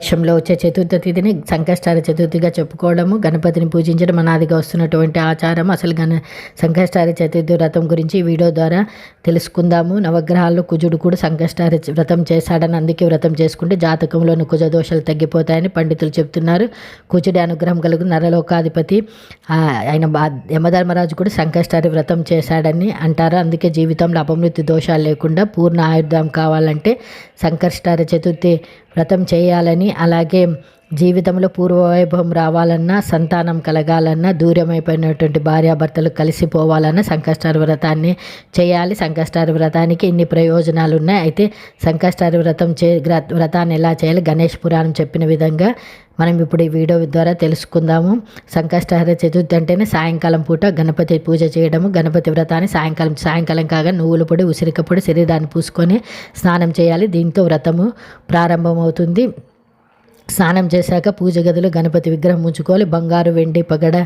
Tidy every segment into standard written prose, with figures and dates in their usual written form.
దేశంలో వచ్చే చతుర్థ తిథిని సంకష్టార చతుర్థిగా చెప్పుకోవడము, గణపతిని పూజించడం అనాదిగా వస్తున్నటువంటి ఆచారం. అసలు సంకష్టార చతుర్థి వ్రతం గురించి ఈ వీడియో ద్వారా తెలుసుకుందాము. నవగ్రహాల్లో కుజుడు కూడా సంకష్టార వ్రతం చేశాడని, అందుకే వ్రతం చేసుకుంటే జాతకంలోని కుజ దోషాలు తగ్గిపోతాయని పండితులు చెప్తున్నారు. కుజుడి అనుగ్రహం కలుగు నరలోకాధిపతి ఆయన యమధర్మరాజు కూడా సంకష్టారి వ్రతం చేశాడని అంటారు. అందుకే జీవితంలో అపమృత్యు దోషాలు లేకుండా పూర్ణ ఆయుర్దాం కావాలంటే సంకష్టార చతుర్థి వ్రతం చేయాలని, అలాగే జీవితంలో పూర్వవైభవం రావాలన్నా, సంతానం కలగాలన్నా, దూరమైపోయినటువంటి భార్యాభర్తలు కలిసిపోవాలన్నా సంకష్టార వ్రతాన్ని చేయాలి. సంకష్టార వ్రతానికి ఇన్ని ప్రయోజనాలు ఉన్నాయి. అయితే సంకష్టార వ్రతాన్ని ఎలా చేయాలి, గణేష్ పురాణం చెప్పిన విధంగా మనం ఇప్పుడు ఈ వీడియో ద్వారా తెలుసుకుందాము. సంకష్టార చతుర్థి అంటేనే సాయంకాలం పూట గణపతి పూజ చేయడము. గణపతి వ్రతాన్ని సాయంకాలం కాగా నువ్వుల పొడి, ఉసిరిక పొడి శరీరాన్ని పూసుకొని స్నానం చేయాలి. దీంతో వ్రతము ప్రారంభమవుతుంది. స్నానం చేశాక పూజ గదిలో గణపతి విగ్రహం ఉంచుకోవాలి. బంగారు, వెండి, పగడ,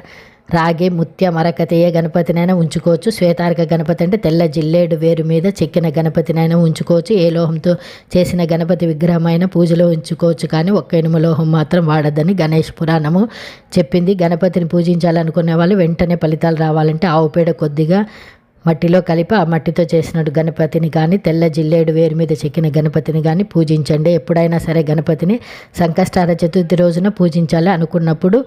రాగి, ముత్య, మరకతీయ గణపతినైనా ఉంచుకోవచ్చు. శ్వేతార్క గణపతి అంటే తెల్ల జిల్లేడు వేరు మీద చెక్కిన గణపతినైనా ఉంచుకోవచ్చు. ఏ లోహంతో చేసిన గణపతి విగ్రహమైనా పూజలో ఉంచుకోవచ్చు, కానీ ఒక్క ఇనుము లోహం మాత్రం వాడద్దని గణేష్ పురాణము చెప్పింది. గణపతిని పూజించాలనుకునే వాళ్ళు వెంటనే ఫలితాలు రావాలంటే ఆవు పేడ కొద్దిగా మట్టిలో కలిపి ఆ మట్టితో చేసినట్టు గణపతిని కానీ, తెల్ల జిల్లేడు వేరు మీద చెక్కిన గణపతిని కానీ పూజించండి. ఎప్పుడైనా సరే గణపతిని సంకష్టార చతుర్థి రోజున పూజించాలి అనుకున్నప్పుడు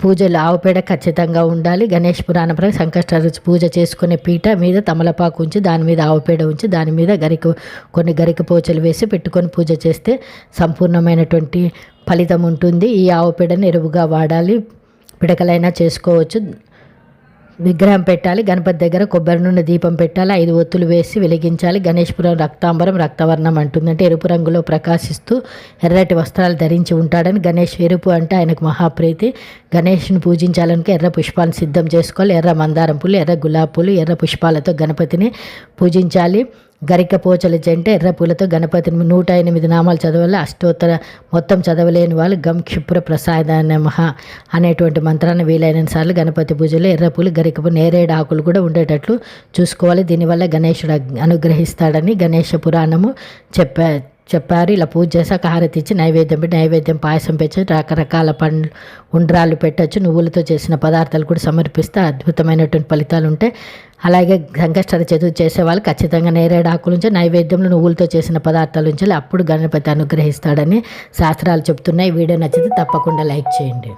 పూజలు ఆవుపేడ ఖచ్చితంగా ఉండాలి. గణేష్ పురాణ ప్రకారం సంకష్టార పూజ చేసుకునే పీట మీద తమలపాకు ఉంచి దాని మీద ఆవుపేడ ఉంచి దాని మీద కొన్ని గరిక పోచలు వేసి పెట్టుకొని పూజ చేస్తే సంపూర్ణమైనటువంటి ఫలితం ఉంటుంది. ఈ ఆవుపేడను ఎరువుగా వాడాలి. పిడకలైనా చేసుకోవచ్చు. విగ్రహం పెట్టాలి. గణపతి దగ్గర కొబ్బరి నూనె దీపం పెట్టాలి. 5 ఒత్తులు వేసి వెలిగించాలి. గణేష్పురం రక్తాంబరం రక్తవర్ణం అంటుందంటే ఎరుపు రంగులో ప్రకాశిస్తూ ఎర్రటి వస్త్రాలు ధరించి ఉంటాడని. గణేష్ ఎరుపు అంటే ఆయనకు మహాప్రీతి. గణేష్ని పూజించాలనుక ఎర్ర పుష్పాలను సిద్ధం చేసుకోవాలి. ఎర్ర మందారం పూలు, ఎర్ర గులాబీ పూలు, ఎర్ర పుష్పాలతో గణపతిని పూజించాలి. గరిక పోచలు అంటే ఎర్ర పూలతో గణపతిని 108 నామాలు చదవాలి. అష్టోత్తర మొత్తం చదవలేని వాళ్ళు గం క్షిప్ర ప్రసాద నమః అనేటువంటి మంత్రాన్ని వీలైన సార్లు గణపతి పూజలో ఎర్ర పూలు, గరికపు నేరేడు ఆకులు కూడా ఉండేటట్లు చూసుకోవాలి. దీనివల్ల గణేశుడు అనుగ్రహిస్తాడని గణేష పురాణము చెప్పారు. ఇలా పూజ చేశాక హారతి ఇచ్చి నైవేద్యం పాయసం పెట్టి రకరకాల పండ్లు ఉండ్రాళ్ళు పెట్టచ్చు. నువ్వులతో చేసిన పదార్థాలు కూడా సమర్పిస్తే అద్భుతమైనటువంటి ఫలితాలు ఉంటాయి. అలాగే సంకష్టార చతుర్థి చేసే వాళ్ళు ఖచ్చితంగా నేరేడు ఆకుల నుంచి నైవేద్యంలో నువ్వులతో చేసిన పదార్థాల నుంచి అప్పుడు గణపతి అనుగ్రహిస్తాడని శాస్త్రాలు చెప్తున్నాయి. వీడియో నచ్చితే తప్పకుండా లైక్ చేయండి.